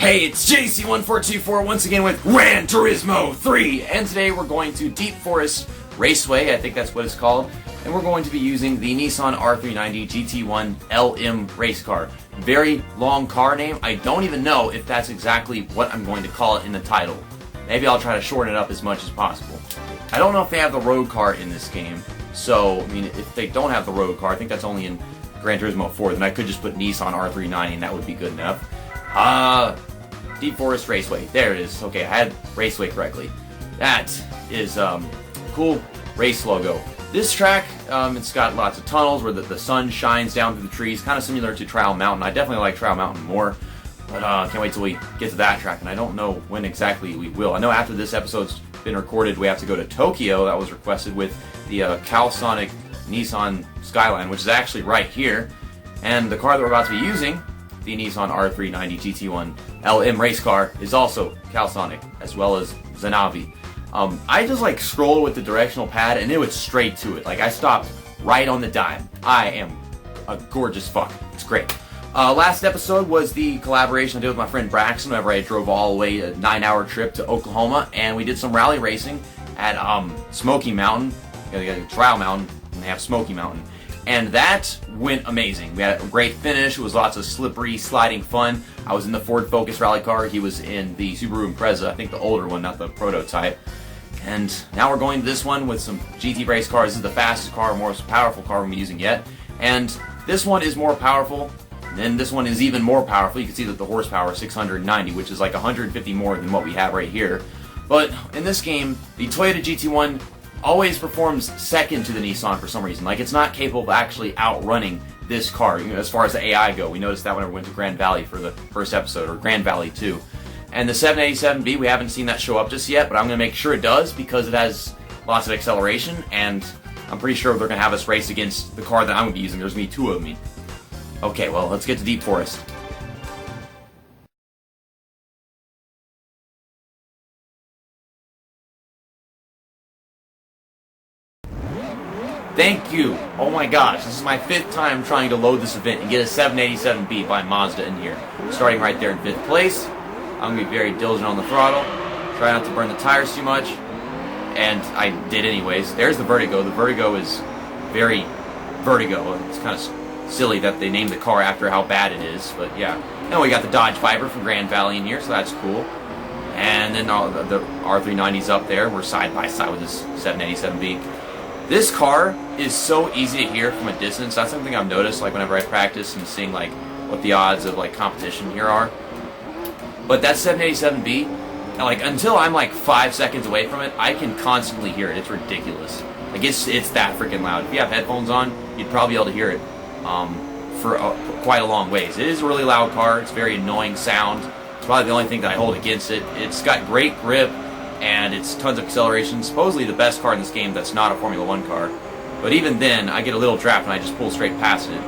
Hey, it's JC1424 once again with Gran Turismo 3, and today we're going to Deep Forest Raceway, I think that's what it's called, and we're going to be using the Nissan R390 GT1 LM race car. Very long car name. I don't even know if that's exactly what I'm going to call it in the title. Maybe I'll try to shorten it up as much as possible. I don't know if they have the road car in this game, so, I mean, if they don't have the road car, I think that's only in Gran Turismo 4, then I could just put Nissan R390 and that would be good enough. Deep Forest Raceway. There it is. Okay, I had Raceway correctly. That is cool race logo. This track, it's got lots of tunnels where the sun shines down through the trees, kind of similar to Trial Mountain. I definitely like Trial Mountain more, but can't wait till we get to that track, and I don't know when exactly we will. I know after this episode's been recorded, we have to go to Tokyo. That was requested with the Calsonic Nissan Skyline, which is actually right here, and the car that we're about to be using, the Nissan R390 GT1 LM race car, is also Calsonic, as well as Zanavi. I just like scroll with the directional pad and it was straight to it. Like I stopped right on the dime. I am a gorgeous fuck. It's great. Last episode was the collaboration I did with my friend Braxton whenever I drove all the way a 9-hour trip to Oklahoma, and we did some rally racing at Smoky Mountain. They got Trial Mountain and they have Smoky Mountain. And that went amazing. We had a great finish. It was lots of slippery, sliding fun. I was in the Ford Focus rally car. He was in the Subaru Impreza, I think the older one, not the prototype. And now we're going to this one with some GT race cars. This is the fastest car, most powerful car we're using yet. And this one is more powerful. And then this one is even more powerful. You can see that the horsepower is 690, which is like 150 more than what we have right here. But in this game, the Toyota GT1 always performs second to the Nissan for some reason. Like, it's not capable of actually outrunning this car, you know, as far as the AI go. We noticed that whenever we went to Grand Valley for the first episode, or Grand Valley 2. And the 787B, we haven't seen that show up just yet, but I'm going to make sure it does because it has lots of acceleration, and I'm pretty sure they're going to have us race against the car that I'm going to be using. There's going to be two of me. Okay, well, let's get to Deep Forest. Thank you! Oh my gosh, this is my 5th time trying to load this event and get a 787B by Mazda in here. Starting right there in 5th place. I'm going to be very diligent on the throttle. Try not to burn the tires too much. And I did anyways. There's the Vertigo. The Vertigo is very Vertigo. It's kind of silly that they named the car after how bad it is. But yeah. Then we got the Dodge Viper from Grand Valley in here, so that's cool. And then the R390's up there. We're side by side with this 787B. This car is so easy to hear from a distance. That's something I've noticed, like whenever I practice and seeing like what the odds of like competition here are. But that 787B, like until I'm like 5 seconds away from it, I can constantly hear it. It's ridiculous. Like it's that freaking loud. If you have headphones on, you'd probably be able to hear it for quite a long ways. It is a really loud car. It's very annoying sound. It's probably the only thing that I hold against it. It's got great grip. And it's tons of acceleration. Supposedly the best car in this game that's not a Formula 1 car. But even then, I get a little trapped and I just pull straight past it.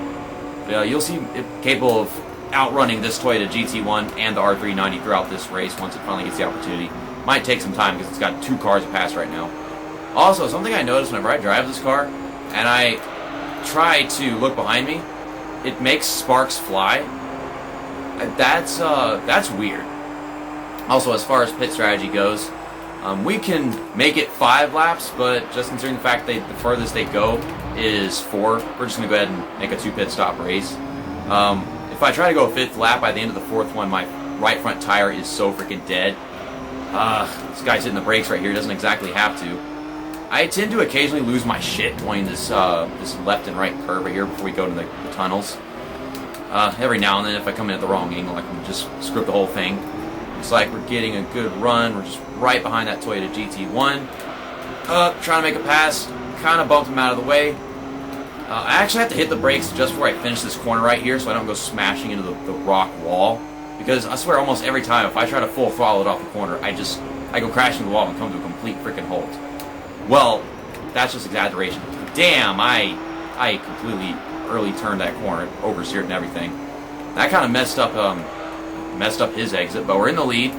But, you'll see it capable of outrunning this Toyota GT1 and the R390 throughout this race once it finally gets the opportunity. Might take some time because it's got 2 cars to pass right now. Also, something I noticed whenever I drive this car, and I try to look behind me, it makes sparks fly. That's weird. Also, as far as pit strategy goes, we can make it 5 laps, but just considering the fact that the furthest they go is 4, we're just going to go ahead and make a 2 pit stop race. If I try to go 5th lap, by the end of the 4th one, my right front tire is so freaking dead. This guy's hitting the brakes right here, doesn't exactly have to. I tend to occasionally lose my shit going this left and right curve right here before we go to the tunnels. Every now and then, if I come in at the wrong angle, I can just screw up the whole thing. Looks like we're getting a good run. We're just right behind that Toyota GT1. Trying to make a pass. Kind of bumped him out of the way. I actually have to hit the brakes just before I finish this corner right here so I don't go smashing into the rock wall. Because I swear almost every time if I try to full throttle it off the corner, I go crashing the wall and come to a complete freaking halt. Well, that's just exaggeration. Damn, I completely early turned that corner, oversteered and everything. That kind of messed up his exit, but we're in the lead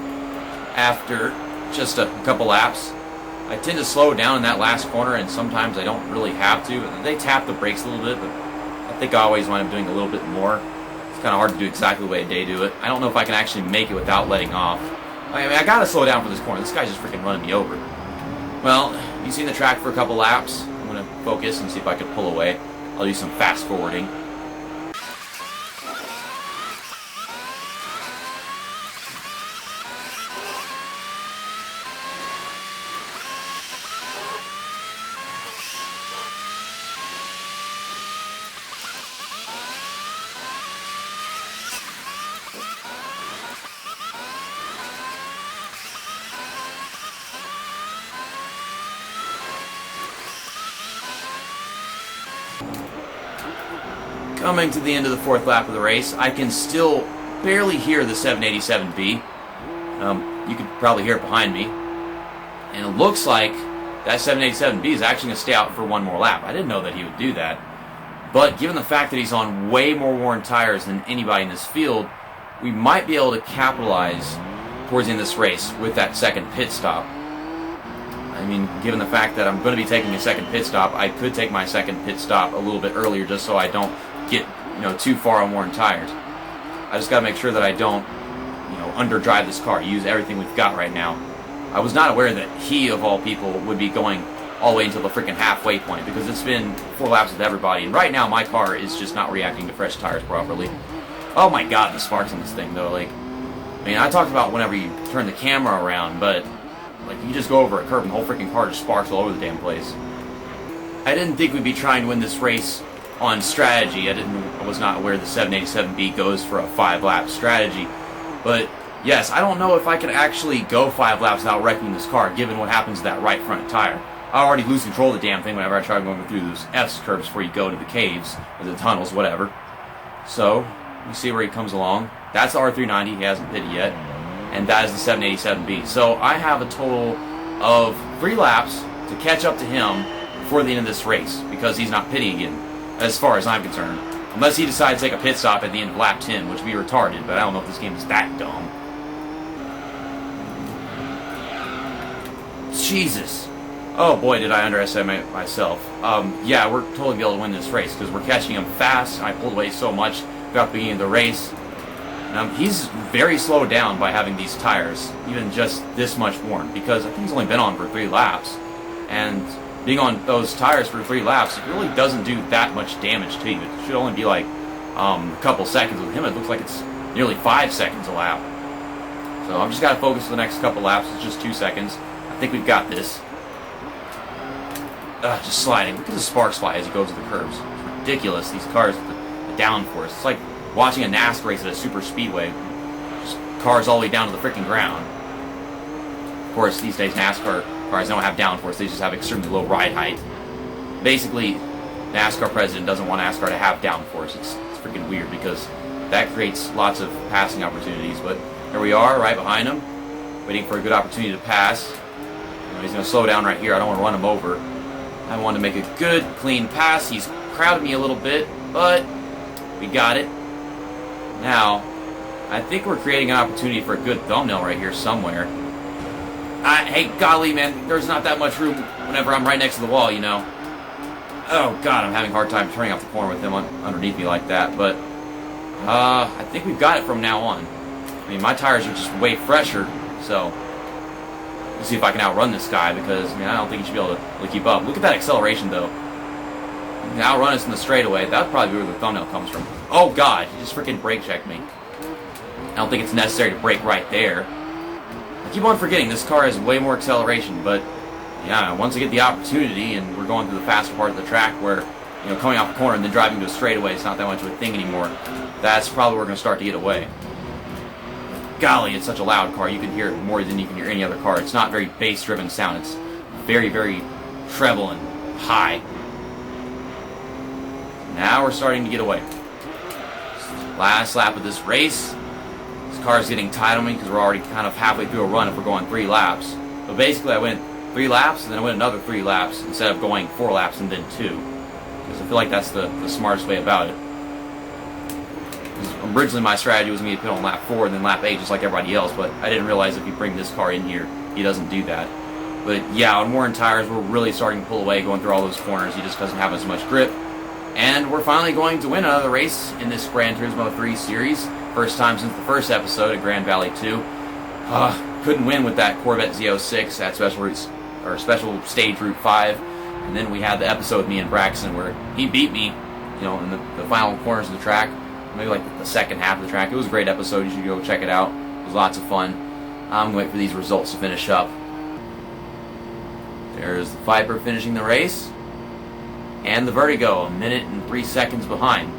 after just a couple laps. I tend to slow down in that last corner, and sometimes I don't really have to. They tap the brakes a little bit, but I think I always wind up doing a little bit more. It's kind of hard to do exactly the way they do it. I don't know if I can actually make it without letting off. I mean, I gotta slow down for this corner. This guy's just freaking running me over. Well, you've seen the track for a couple laps. I'm gonna focus and see if I can pull away. I'll do some fast forwarding. Coming to the end of the fourth lap of the race, I can still barely hear the 787B. You could probably hear it behind me. And it looks like that 787B is actually going to stay out for one more lap. I didn't know that he would do that. But given the fact that he's on way more worn tires than anybody in this field, we might be able to capitalize towards the end of this race with that second pit stop. I mean, given the fact that I'm going to be taking a second pit stop, I could take my second pit stop a little bit earlier just so I don't get, too far on worn tires. I just got to make sure that I don't, underdrive this car, use everything we've got right now. I was not aware that he, of all people, would be going all the way until the freaking halfway point, because it's been 4 laps with everybody, and right now my car is just not reacting to fresh tires properly. Oh my god, the sparks on this thing, though. I talked about whenever you turn the camera around, but you just go over a curb and the whole freaking car just sparks all over the damn place. I didn't think we'd be trying to win this race on strategy. I was not aware the 787B goes for a 5-lap strategy. But yes, I don't know if I can actually go 5 laps without wrecking this car, given what happens to that right front tire. I already lose control of the damn thing whenever I try going through those S curves before you go to the caves, or the tunnels, whatever. So, you see where he comes along. That's the R390, he hasn't pitted yet. And that is the 787B. So I have a total of 3 laps to catch up to him before the end of this race, because he's not pitting again, as far as I'm concerned. Unless he decides to take a pit stop at the end of lap 10, which would be retarded, but I don't know if this game is that dumb. Jesus. Oh boy, did I underestimate myself. Yeah, we're totally be able to win this race, because we're catching him fast. I pulled away so much throughout the beginning of the race. He's very slowed down by having these tires, even just this much worn, because I think he's only been on for 3 laps, and being on those tires for 3 laps, it really doesn't do that much damage to you. It should only be like a couple seconds. With him, it looks like it's nearly 5 seconds a lap. So I'm just got to focus for the next couple laps. It's just 2 seconds. I think we've got this. Just sliding. Look at the sparks fly as he goes to the curves. It's ridiculous, these cars with the downforce. It's like watching a NASCAR race at a super speedway. Just cars all the way down to the freaking ground. Of course, these days NASCAR cars don't have downforce, they just have extremely low ride height. Basically, NASCAR president doesn't want NASCAR to have downforce. It's freaking weird, because that creates lots of passing opportunities. But here we are, right behind him, waiting for a good opportunity to pass. He's going to slow down right here. I don't want to run him over. I want to make a good, clean pass. He's crowded me a little bit, but we got it. Now, I think we're creating an opportunity for a good thumbnail right here somewhere. Hey, golly, man, there's not that much room whenever I'm right next to the wall, Oh, God, I'm having a hard time turning off the corner with him underneath me like that, but I think we've got it from now on. My tires are just way fresher, so let's see if I can outrun this guy, because, I don't think he should be able to keep up. Look at that acceleration, though. He can outrun us in the straightaway. That'd probably be where the thumbnail comes from. Oh, God, he just freaking brake checked me. I don't think it's necessary to brake right there. I keep on forgetting this car has way more acceleration, but yeah, once I get the opportunity and we're going through the faster part of the track where, coming off the corner and then driving to a straightaway is not that much of a thing anymore, that's probably where we're going to start to get away. Golly, it's such a loud car. You can hear it more than you can hear any other car. It's not very bass-driven sound. It's very, very treble and high. Now we're starting to get away. Last lap of this race. This car's getting tight on me because we're already kind of halfway through a run if we're going 3 laps. But basically I went 3 laps and then I went another 3 laps instead of going 4 laps and then 2. Because I feel like that's the smartest way about it. Originally my strategy was going to be to put on lap 4 and then lap 8 just like everybody else, but I didn't realize if you bring this car in here, he doesn't do that. But yeah, on worn tires, we're really starting to pull away going through all those corners. He just doesn't have as much grip. And we're finally going to win another race in this Gran Turismo 3 series. First time since the first episode at Grand Valley 2. Couldn't win with that Corvette Z06 at special stage Route 5. And then we had the episode with me and Braxton where he beat me, you know, in the final corners of the track. Maybe like the second half of the track. It was a great episode. You should go check it out. It was lots of fun. I'm waiting for these results to finish up. There's the Viper finishing the race. And the Vertigo, 1 minute and 3 seconds behind.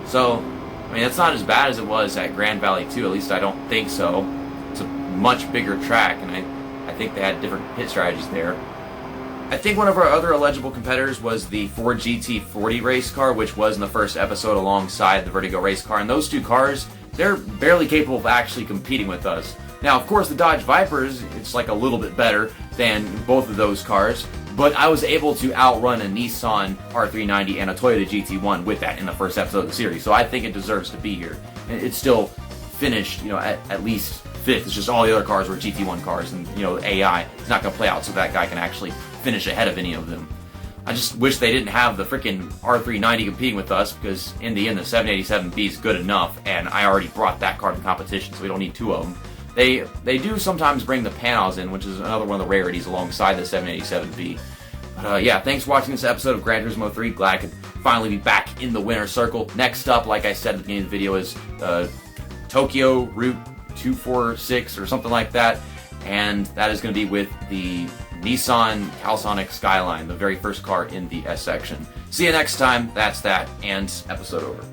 So, I mean, that's not as bad as it was at Grand Valley 2. At least I don't think so. It's a much bigger track, and I think they had different pit strategies there. I think one of our other eligible competitors was the Ford GT40 race car, which was in the first episode alongside the Vertigo race car. And those two cars, they're barely capable of actually competing with us. Now, of course, the Dodge Vipers, it's like a little bit better than both of those cars. But I was able to outrun a Nissan R390 and a Toyota GT1 with that in the first episode of the series. So I think it deserves to be here. And it's still finished, you know, at least 5th. It's just all the other cars were GT1 cars, and, you know, AI is not going to play out so that guy can actually finish ahead of any of them. I just wish they didn't have the freaking R390 competing with us, because in the end the 787B is good enough, and I already brought that car to competition, so we don't need two of them. They do sometimes bring the Panos in, which is another one of the rarities alongside the 787B. But yeah, thanks for watching this episode of Gran Turismo 3. Glad I could finally be back in the winner's circle. Next up, like I said at the beginning of the video, is Tokyo Route 246 or something like that. And that is going to be with the Nissan Calsonic Skyline, the very first car in the S section. See you next time. That's that, and episode over.